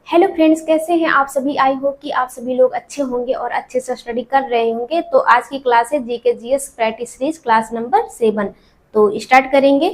Hello friends, कैसे हैं आप सभी। आई होप कि आप सभी लोग अच्छे होंगे और अच्छे से स्टडी कर रहे होंगे। तो आज की क्लास है GK GS practice series class number 7। तो स्टार्ट करेंगे।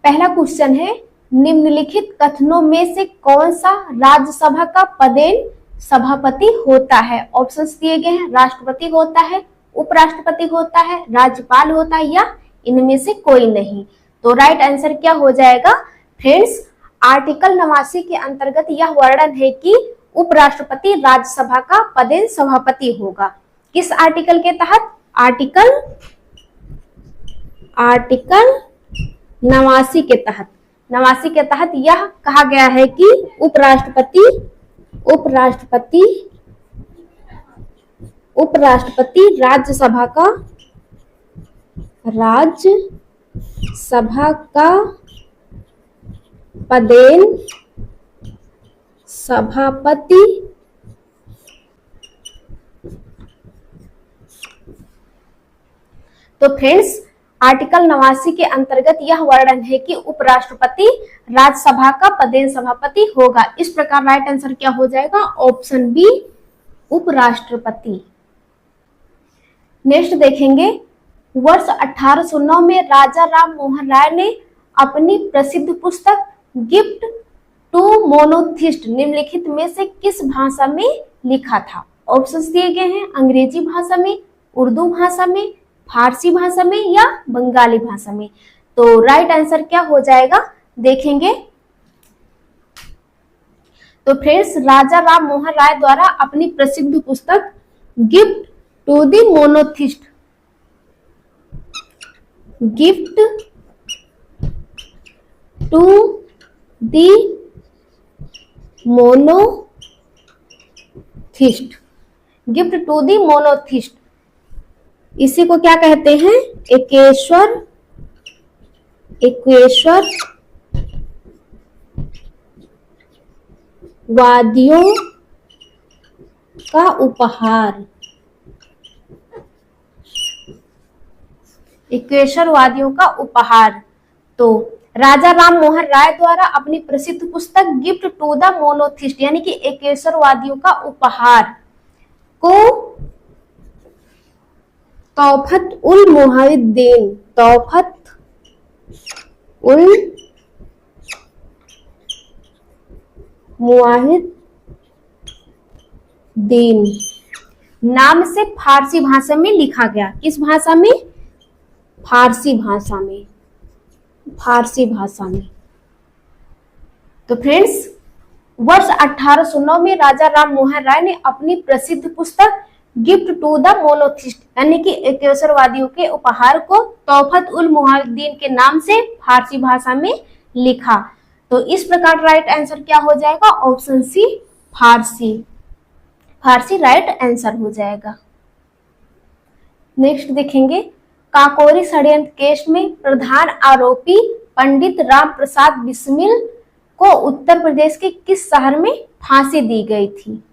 पहला क्वेश्चन है, निम्नलिखित कथनों में से कौन सा राज्यसभा का पदेन सभापति होता है। ऑप्शंस दिए गए हैं, राष्ट्रपति होता है, उपराष्ट्रपति होता है, राज्यपाल होता है या इनमें से कोई नहीं। तो राइट आंसर क्या हो जाएगा फ्रेंड्स, आर्टिकल 89 के अंतर्गत यह वर्णन है कि उपराष्ट्रपति राज्यसभा का पदेन सभापति होगा। किस आर्टिकल के तहत? आर्टिकल 89 के तहत। 89 के तहत यह कहा गया है कि उपराष्ट्रपति राज्यसभा का पदेन सभापति तो फ्रेंड्स, आर्टिकल 89 के अंतर्गत यह वर्णन है कि उपराष्ट्रपति राज्यसभा का पदेन सभापति होगा। इस प्रकार राइट आंसर क्या हो जाएगा? ऑप्शन बी, उपराष्ट्रपति। नेक्स्ट देखेंगे, वर्ष 1809 में राजा राम मोहन राय ने अपनी प्रसिद्ध पुस्तक गिफ्ट टू मोनोथिस्ट निम्नलिखित में से किस भाषा में लिखा था। ऑप्शंस दिए गए हैं, अंग्रेजी भाषा में, उर्दू भाषा में, फारसी भाषा में या बंगाली भाषा में। तो राइट आंसर क्या हो जाएगा देखेंगे। तो फ्रेंड्स, राजा राम मोहन राय द्वारा अपनी प्रसिद्ध पुस्तक gift to the monotheist gift to the monotheist gift to the monotheist, इसी को क्या कहते हैं? एकेश्वर वादियों का उपहार। एकेश्वरवादियों का उपहार। तो राजा राम मोहन राय द्वारा अपनी प्रसिद्ध पुस्तक गिफ्ट टू द मोनोथिस्ट यानी कि एकेश्वरवादियों का उपहार को तौफत उल मुवाहिद्दीन नाम से फारसी भाषा में लिखा गया। किस भाषा में? फारसी भाषा में। तो फ्रेंड्स, वर्ष 1809 में राजा राम मोहन राय ने अपनी प्रसिद्ध पुस्तक गिफ्ट टू द मोनोथिस्ट यानी कि एकेश्वरवादियों के उपहार को तौफत उल मुवाहिद्दीन के नाम से फारसी भाषा में लिखा। तो इस प्रकार राइट आंसर क्या हो जाएगा? ऑप्शन सी, फारसी राइट आंसर हो जाएगा। नेक्स्ट देखेंगे, काकोरी षड्यंत्र केस में प्रधान आरोपी पंडित राम प्रसाद बिस्मिल को उत्तर प्रदेश के किस शहर में फांसी दी गई थी?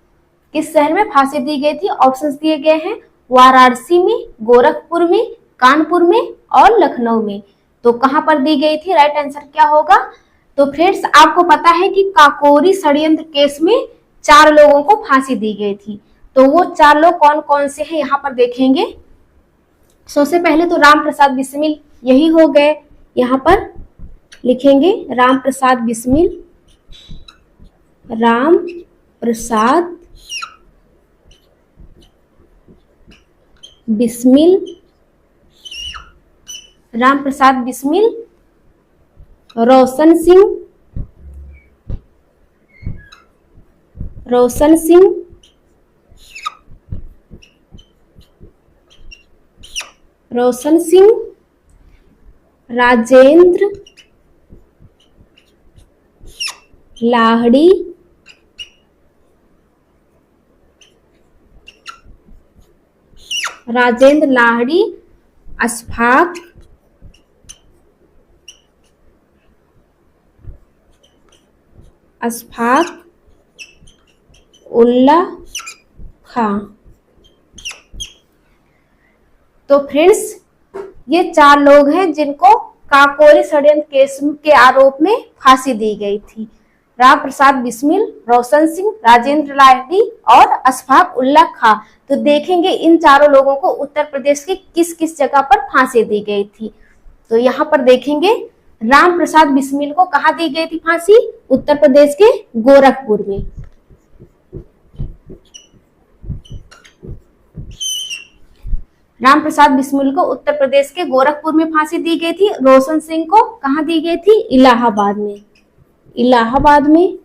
किस शहर में फांसी दी गई थी? ऑप्शंस दिए गए हैं, वाराणसी में, गोरखपुर में, कानपुर में और लखनऊ में। तो कहां पर दी गई थी? राइट आंसर क्या होगा? तो फ्रेंड्स, आपको पता है कि काकोरी षड्यंत्र केस में 4 लोगों को फांसी दी गई थी। तो वो 4 लोग कौन कौन से हैं यहाँ पर देखेंगे। सबसे पहले तो राम प्रसाद बिस्मिल यही हो गए, यहाँ पर लिखेंगे राम प्रसाद बिस्मिल। राम प्रसाद बिस्मिल, रोशन सिंह, राजेंद्र लाहड़ी, अशफाक उल्ला खां। तो फ्रेंड्स, ये 4 लोग हैं जिनको काकोरी षड्यंत्र केस के आरोप में फांसी दी गई थी? राम प्रसाद बिस्मिल, रोशन सिंह, राजेंद्र लाहिड़ी और अशफाक उल्लाह खां। तो देखेंगे इन चारों लोगों को उत्तर प्रदेश की किस किस जगह पर फांसी दी गई थी। तो यहाँ पर देखेंगे राम प्रसाद बिस्मिल को कहाँ दी गई थी फांसी? उत्तर प्रदेश के गोरखपुर में। राम प्रसाद बिस्मिल को उत्तर प्रदेश के गोरखपुर में फांसी दी गई थी। रोशन सिंह को कहाँ दी गई थी? इलाहाबाद में। इलाहाबाद में।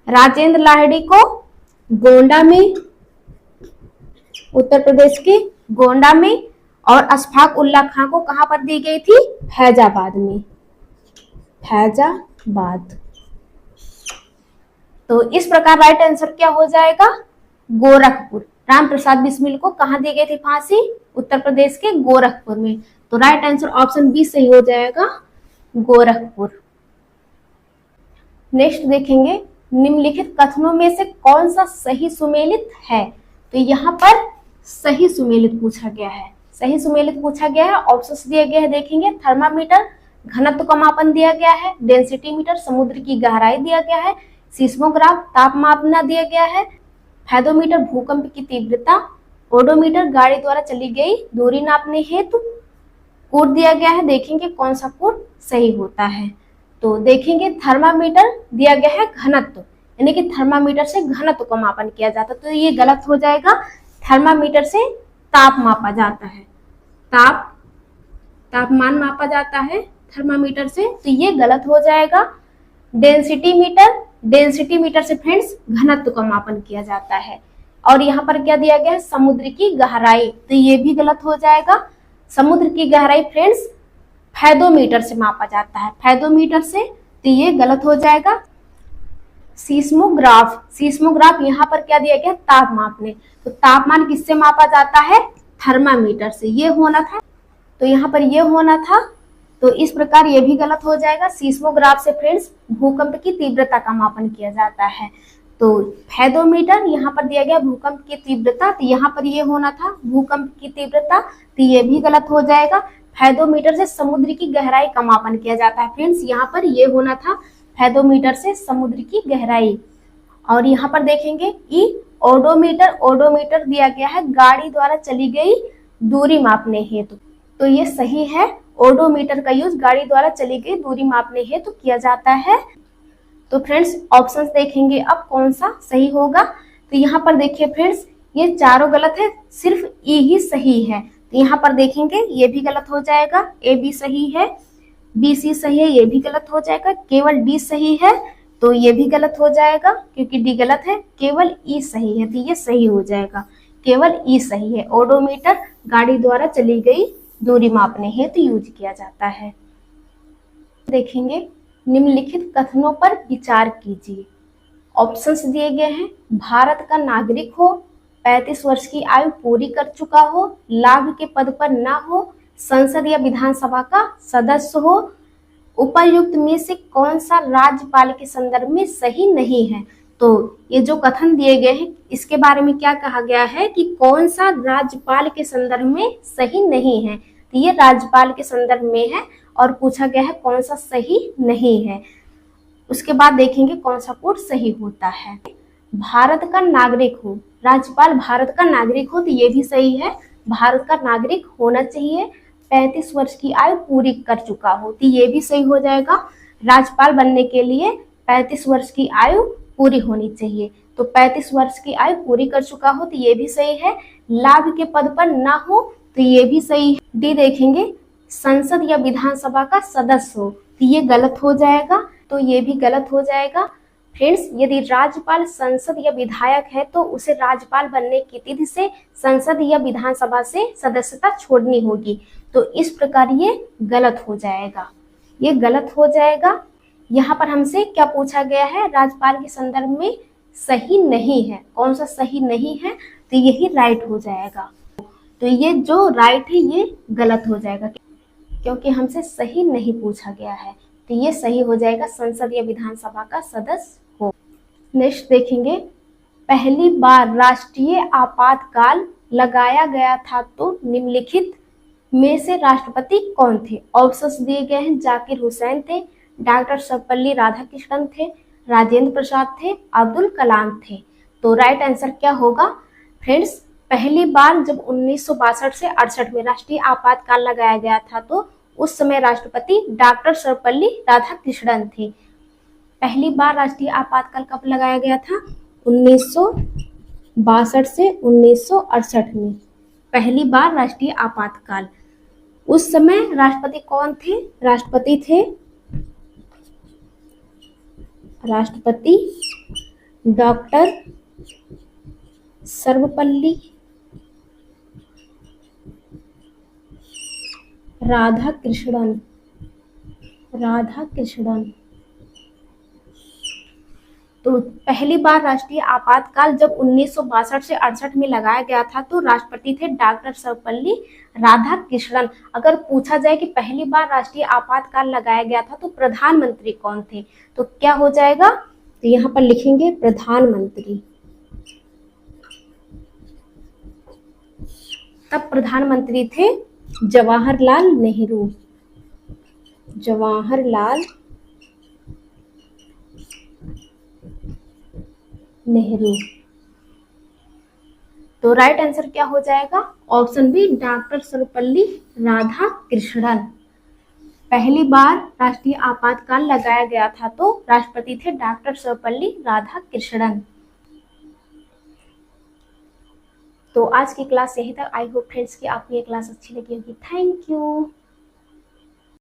राजेंद्र लाहिड़ी को गोंडा में, उत्तर प्रदेश के गोंडा में। और अशफाक उल्लाह खां को कहां पर दी गई थी? फैजाबाद में। फैजाबाद। तो इस प्रकार राइट आंसर क्या हो जाएगा? गोरखपुर। राम प्रसाद बिस्मिल को कहां दी गई थी फांसी? उत्तर प्रदेश के गोरखपुर में। तो राइट आंसर ऑप्शन बी सही हो जाएगा, गोरखपुर। नेक्स्ट देखेंगे निम्नलिखित कथनों में से कौन सा सही सुमेलित है? तो यहाँ पर सही सुमेलित पूछा गया है। सही सुमेलित पूछा गया है, ऑप्शंस दिए गए हैं देखेंगे। थर्मामीटर घनत्व का मापन दिया गया है, डेंसिटी मीटर समुद्र की गहराई दिया गया है, सीस्मोग्राफ ताप मापना दिया गया है, फेदोमीटर भूकंप की तीव्रता, ओडोमीटर गाड़ी द्वारा चली गई दूरी नापने हेतु, कोड दिया गया है। देखेंगे कौन सा कोड सही होता है। तो देखेंगे थर्मामीटर दिया गया है घनत्व, यानी कि थर्मामीटर से घनत्व का मापन किया जाता है, तो ये गलत हो जाएगा। थर्मामीटर से ताप मापा जाता है, तापमान मापा जाता है थर्मामीटर से, तो ये गलत हो जाएगा। डेंसिटी मीटर से फ्रेंड्स घनत्व का मापन किया जाता है। और यहाँ पर क्या दिया गया है? समुद्र की गहराई, तो ये भी गलत हो जाएगा। समुद्र की गहराई फ्रेंड्स फेदोमीटर से मापा जाता है, फेदोमीटर से, तो ये गलत हो जाएगा। सीस्मोग्राफ यहाँ पर क्या दिया गया? ताप मापने, तो तापमान किससे मापा जाता है? थर्मामीटर से, ये होना था। तो यहाँ पर ये होना था, तो इस प्रकार ये भी गलत हो जाएगा। सीस्मोग्राफ से फ्रेंड्स भूकंप की तीव्रता का मापन किया जाता है। तो फेदोमीटर यहाँ पर दिया गया भूकंप की तीव्रता, तो यहाँ पर ये होना था भूकंप की तीव्रता, तो ये भी गलत हो जाएगा। फेदोमीटर से समुद्र की गहराई का मापन किया जाता है फ्रेंड्स, यहाँ पर ये होना था फेदोमीटर से समुद्र की गहराई। और यहाँ पर देखेंगे कि ओडोमीटर दिया गया है गाड़ी द्वारा चली गई दूरी मापने हेतु, तो ये सही है। ओडोमीटर का यूज गाड़ी द्वारा चली गई दूरी मापने हेतु किया जाता है। तो फ्रेंड्स ऑप्शंस देखेंगे अब कौन सा सही होगा। तो यहाँ पर देखिए फ्रेंड्स ये चारों गलत है, सिर्फ ई ही सही है। तो यहाँ पर देखेंगे ये भी गलत हो जाएगा, ए बी सही है, बी सी सही है, ये भी गलत हो जाएगा। केवल डी सही है, तो ये भी गलत हो जाएगा क्योंकि डी गलत है। केवल ई सही है, तो ये सही हो जाएगा, केवल ई सही है। ओडोमीटर गाड़ी द्वारा चली गई दूरी मापने हेतु यूज किया जाता है। देखेंगे निम्नलिखित कथनों पर विचार कीजिए। ऑप्शंस दिए गए हैं, भारत का नागरिक हो, 35 वर्ष की आयु पूरी कर चुका हो, लाभ के पद पर न हो, संसद या विधानसभा का सदस्य हो। उपर्युक्त में से कौन सा राज्यपाल के संदर्भ में सही नहीं है? तो ये जो कथन दिए गए हैं इसके बारे में क्या कहा गया है कि कौन सा राज्यपाल के संदर्भ में सही नहीं है, तो ये राज्यपाल के संदर्भ में है और पूछा गया है कौन सा सही नहीं है। उसके बाद देखेंगे कौन सा कोड सही होता है। भारत का नागरिक हो, राज्यपाल भारत का नागरिक हो, तो ये भी सही है, भारत का नागरिक होना चाहिए, 35 वर्ष की आयु पूरी कर चुका हो, तो ये भी सही हो जाएगा। राज्यपाल बनने के लिए 35 वर्ष की आयु पूरी होनी चाहिए, तो 35 वर्ष की आयु पूरी कर चुका हो, तो ये भी सही है। लाभ के पद पर ना हो, तो ये भी सही है। डी देखेंगे संसद या विधानसभा का सदस्य हो, तो ये गलत हो जाएगा, तो ये भी गलत हो जाएगा। फ्रेंड्स यदि राज्यपाल संसद या विधायक है तो उसे राज्यपाल बनने की तिथि से संसद या विधानसभा से सदस्यता छोड़नी होगी, तो इस प्रकार ये गलत हो जाएगा, ये गलत हो जाएगा। यहाँ पर हमसे क्या पूछा गया है? राज्यपाल के संदर्भ में सही नहीं है, कौन सा सही नहीं है, तो यही राइट हो जाएगा। तो ये जो राइट है ये गलत हो जाएगा क्योंकि हमसे सही नहीं पूछा गया है, तो ये सही हो जाएगा, संसद या विधानसभा का सदस्य हो। नेक्स्ट देखेंगे, पहली बार राष्ट्रीय आपातकाल लगाया गया था तो निम्नलिखित में से राष्ट्रपति कौन थे? ऑप्शंस दिए गए हैं। जाकिर हुसैन थे, डॉक्टर सर्वपल्ली राधाकृष्णन थे, राजेंद्र प्रसाद थे, अब्दुल कलाम थे। तो राइट आंसर क्या होगा फ्रेंड्स? पहली बार जब 1962 से 68 में राष्ट्रीय आपातकाल लगाया गया था तो उस समय राष्ट्रपति डॉक्टर सर्वपल्ली राधाकृष्णन थे। पहली बार राष्ट्रीय आपातकाल कब लगाया गया था? 1962 से 1968 में पहली बार राष्ट्रीय आपातकाल। उस समय राष्ट्रपति कौन थे? राष्ट्रपति डॉक्टर सर्वपल्ली राधाकृष्णन। तो पहली बार राष्ट्रीय आपातकाल जब 1962 से 68 में लगाया गया था तो राष्ट्रपति थे डॉक्टर सर्वपल्ली राधाकृष्णन। अगर पूछा जाए कि पहली बार राष्ट्रीय आपातकाल लगाया गया था तो प्रधानमंत्री कौन थे, तो क्या हो जाएगा? तो यहाँ पर लिखेंगे प्रधानमंत्री। तब प्रधानमंत्री थे जवाहरलाल नेहरू। तो राइट आंसर क्या हो जाएगा? Option B doctor Sarvepalli Radhakrishnan. पहली बार राष्ट्रीय आपातकाल लगाया गया था तो राष्ट्रपति थे डॉक्टर सर्वपल्ली राधाकृष्णन। तो आज की क्लास यहीं तक। आई होप फ्रेंड्स कि आपको ये क्लास अच्छी लगी होगी। Thank you.